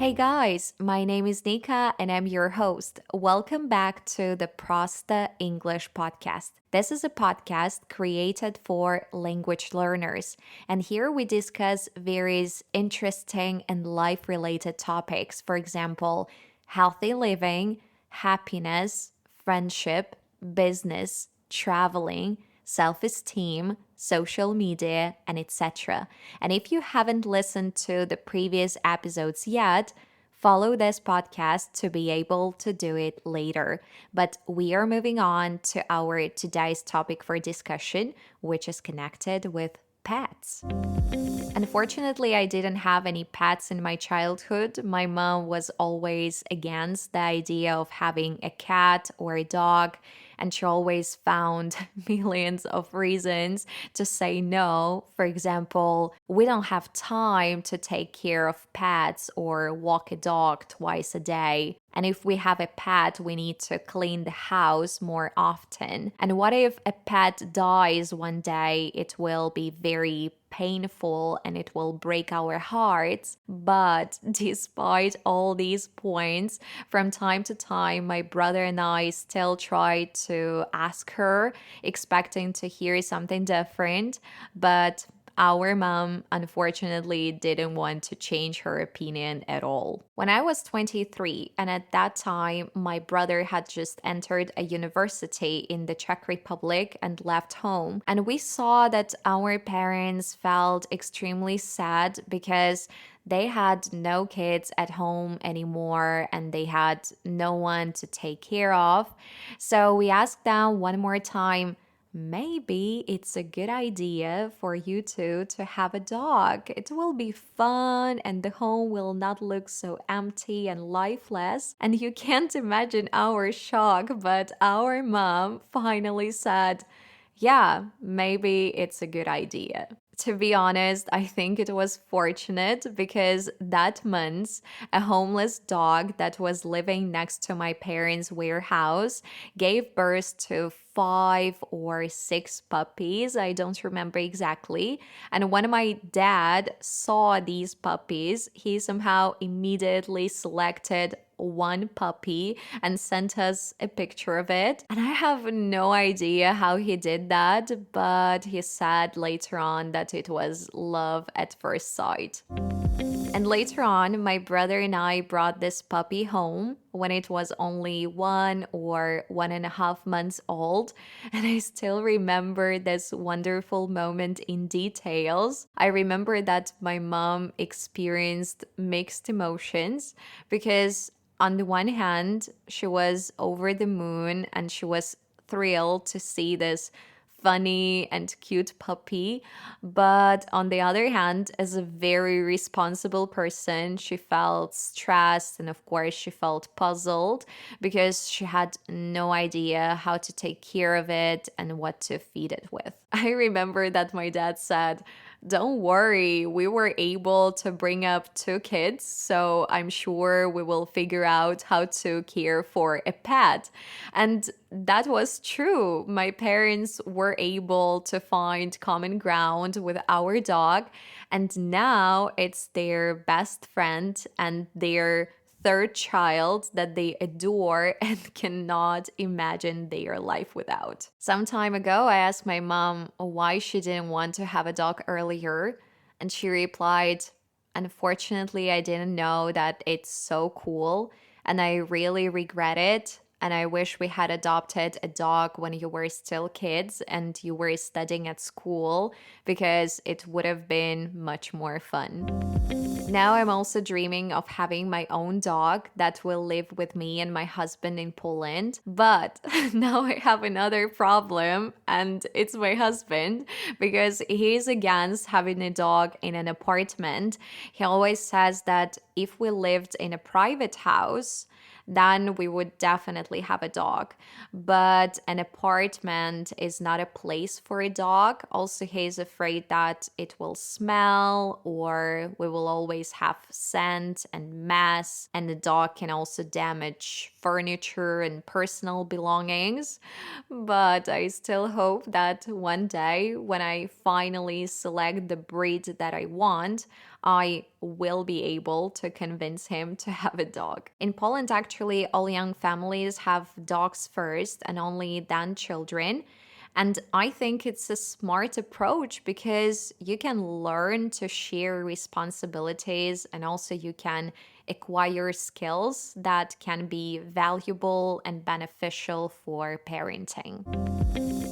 Hey guys, my name is Nika and I'm your host. Welcome back to the Prosta English podcast. This is a podcast created for language learners, and here we discuss various interesting and life related topics. For example, healthy living, happiness, friendship, business, traveling, self esteem, social media, and etc. And if you haven't listened to the previous episodes yet, follow this podcast to be able to do it later. But we are moving on to our today's topic for discussion, which is connected with pets. Unfortunately, I didn't have any pets in my childhood. My mom was always against the idea of having a cat or a dog, and she always found millions of reasons to say no. For example, we don't have time to take care of pets or walk a dog twice a day. And if we have a pet, we need to clean the house more often. And what if a pet dies one day? It will be very painful and it will break our hearts. But despite all these points, from time to time, my brother and I still try to ask her, expecting to hear something different. But our mom unfortunately didn't want to change her opinion at all. When I was 23, and at that time, my brother had just entered a university in the Czech Republic and left home, and we saw that our parents felt extremely sad because they had no kids at home anymore and they had no one to take care of. So we asked them one more time, maybe it's a good idea for you two to have a dog. It will be fun and the home will not look so empty and lifeless. And you can't imagine our shock, but our mom finally said, yeah, maybe it's a good idea. To be honest, I think it was fortunate because that month, a homeless dog that was living next to my parents' warehouse gave birth to 5 or 6 puppies. I don't remember exactly. And when my dad saw these puppies, he somehow immediately selected one puppy and sent us a picture of it. And I have no idea how he did that, but he said later on that it was love at first sight. And later on, my brother and I brought this puppy home when it was only 1 or 1.5 months old. And I still remember this wonderful moment in details. I remember that my mom experienced mixed emotions because on the one hand, she was over the moon and she was thrilled to see this funny and cute puppy. But on the other hand, as a very responsible person, she felt stressed and, of course, she felt puzzled because she had no idea how to take care of it and what to feed it with. I remember that my dad said, don't worry, we were able to bring up 2 kids, so I'm sure we will figure out how to care for a pet. And that was true. My parents were able to find common ground with our dog, and now it's their best friend and their third child that they adore and cannot imagine their life without. Some time ago, I asked my mom why she didn't want to have a dog earlier, and she replied, unfortunately, I didn't know that it's so cool, and I really regret it. And I wish we had adopted a dog when you were still kids and you were studying at school because it would have been much more fun. Now I'm also dreaming of having my own dog that will live with me and my husband in Poland. But now I have another problem, and it's my husband because he's against having a dog in an apartment. He always says that if we lived in a private house, then we would definitely have a dog. But an apartment is not a place for a dog. Also, he's afraid that it will smell or we will always have scent and mess, and the dog can also damage furniture and personal belongings. But I still hope that one day when I finally select the breed that I want, I will be able to convince him to have a dog. In Poland, actually, all young families have dogs first and only then children. And I think it's a smart approach because you can learn to share responsibilities and also you can acquire skills that can be valuable and beneficial for parenting.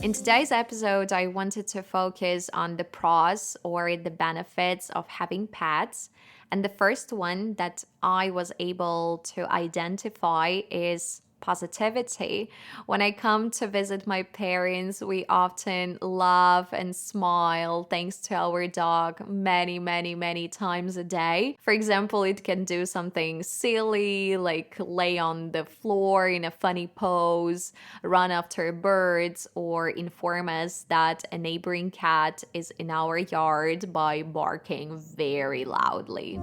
In today's episode, I wanted to focus on the pros or the benefits of having pets. And the first one that I was able to identify is positivity. When I come to visit my parents, we often laugh and smile thanks to our dog many times a day. For example, it can do something silly like lay on the floor in a funny pose, run after birds, or inform us that a neighboring cat is in our yard by barking very loudly.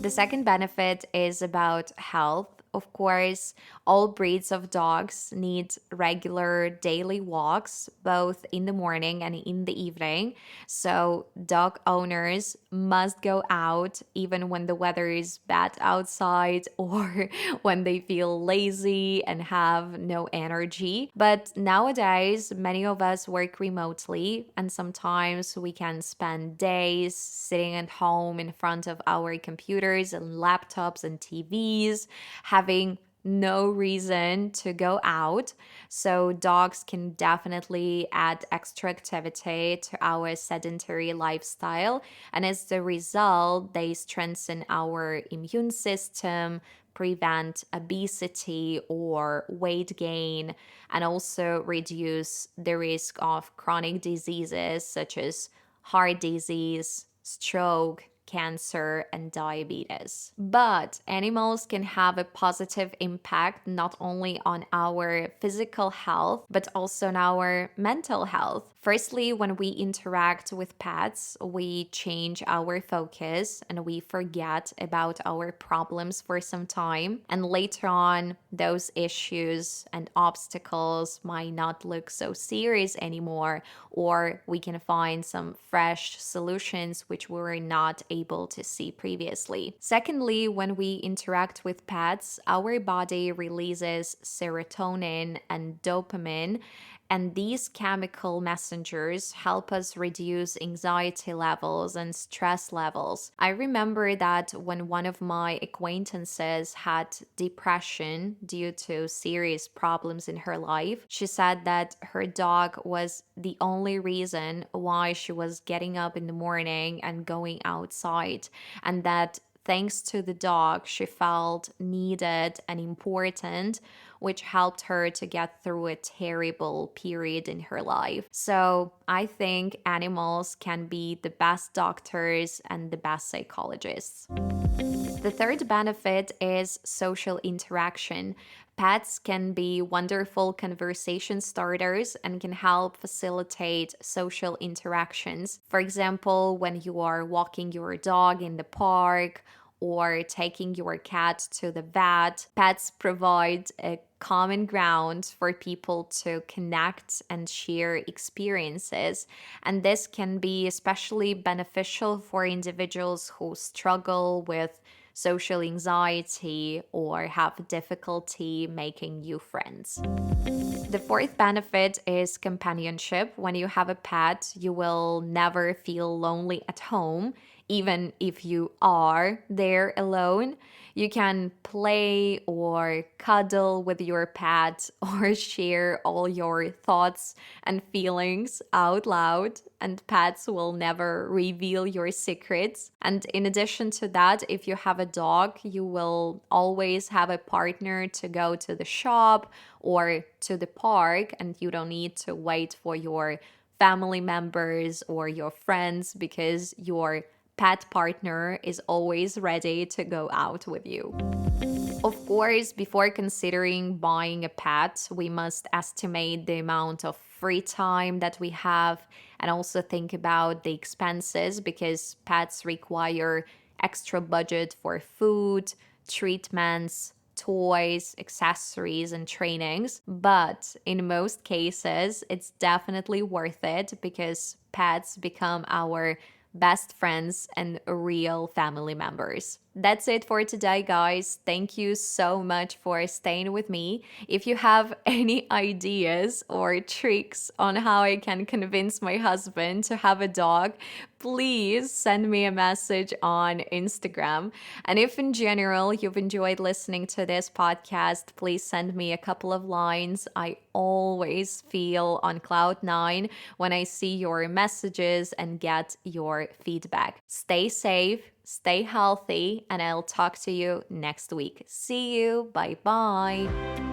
The second benefit is about health. Of course, all breeds of dogs need regular daily walks, both in the morning and in the evening. So, dog owners must go out even when the weather is bad outside or when they feel lazy and have no energy. But nowadays, many of us work remotely, and sometimes we can spend days sitting at home in front of our computers and laptops and TVs, having no reason to go out. So, dogs can definitely add extra activity to our sedentary lifestyle. And as the result, they strengthen our immune system, prevent obesity or weight gain, and also reduce the risk of chronic diseases such as heart disease, stroke, cancer, and diabetes. But animals can have a positive impact not only on our physical health, but also on our mental health. Firstly, when we interact with pets, we change our focus and we forget about our problems for some time. And later on, those issues and obstacles might not look so serious anymore, or we can find some fresh solutions which we were not able to see previously. Secondly, when we interact with pets, our body releases serotonin and dopamine, and these chemical messengers help us reduce anxiety levels and stress levels. I remember that when one of my acquaintances had depression due to serious problems in her life, she said that her dog was the only reason why she was getting up in the morning and going outside, and that thanks to the dog, she felt needed and important, which helped her to get through a terrible period in her life. So I think animals can be the best doctors and the best psychologists. The third benefit is social interaction. Pets can be wonderful conversation starters and can help facilitate social interactions. For example, when you are walking your dog in the park or taking your cat to the vet, pets provide a common ground for people to connect and share experiences. And this can be especially beneficial for individuals who struggle with social anxiety or have difficulty making new friends. The fourth benefit is companionship. When you have a pet, you will never feel lonely at home, even if you are there alone. You can play or cuddle with your pet or share all your thoughts and feelings out loud, and pets will never reveal your secrets. And in addition to that, if you have a dog, you will always have a partner to go to the shop or to the park, and you don't need to wait for your family members or your friends because your pet partner is always ready to go out with you. Of course, before considering buying a pet, we must estimate the amount of free time that we have and also think about the expenses because pets require extra budget for food, treatments, toys, accessories, and trainings. But in most cases, it's definitely worth it because pets become our best friends, and real family members. That's it for today, guys. Thank you so much for staying with me. If you have any ideas or tricks on how I can convince my husband to have a dog, please send me a message on Instagram. And if in general you've enjoyed listening to this podcast, please send me a couple of lines. I always feel on cloud nine when I see your messages and get your feedback. Stay safe, stay healthy, and I'll talk to you next week. See you. Bye bye.